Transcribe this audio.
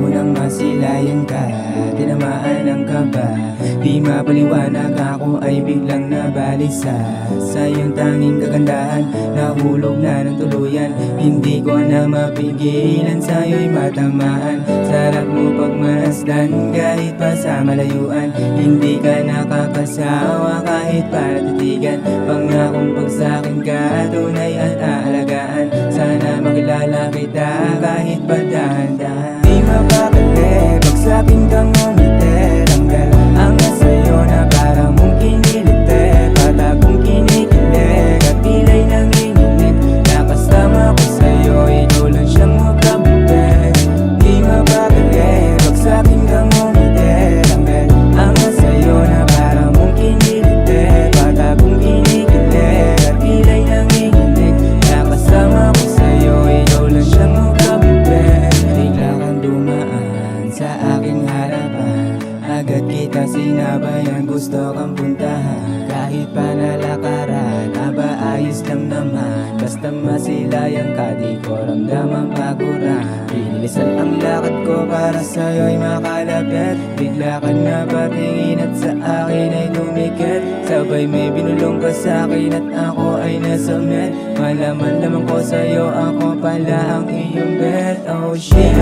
nang masilayan ka, tinamaan ng kaba. Di mapaliwanag, ako ay biglang nabalisa sa iyong tanging kagandahan. Nahulog na ng tuluyan, hindi ko na mapigilan, sa'yo'y matamaan. Sarap mo pagmasdan kahit pa sa malayuan, hindi ka nakakasawa kahit pa natitigan. Pangakong pag sa'kin ka, tunay at aalagaan. Sana makilala kita kahit pa dahan-dahan. Di mapakali pag sa'kin kang umiti, tanggal ang sa'yo na parang mong kiniliti. Patagong kinikilig at pilay nanginginig, nakasama ko sa'yo, ikaw lang siyang magkabit. Di mapakali pag sa'kin kang umiti, tanggal ang sa'yo na parang mong kiniliti. Patagong kinikilig at pilay nanginginig, nakasama ko sa'yo, ikaw lang siyang magkabit. Bigla kang dumaan sa aking harapan, agad kita sinabayan, gusto kang puntahan. Kahit pa nalakaran, aba ayos lang naman, basta masilayan ka, di ko ramdam ang paguran. Pinilisan ang lakad ko para sa'yo'y makalapit, bigla ka na patingin at sa akin ay tumikit. Sabay may binulong ka sa'kin at ako ay nasumit. Malaman naman ko sa'yo, ako pala ang iyong bet. Oh shit,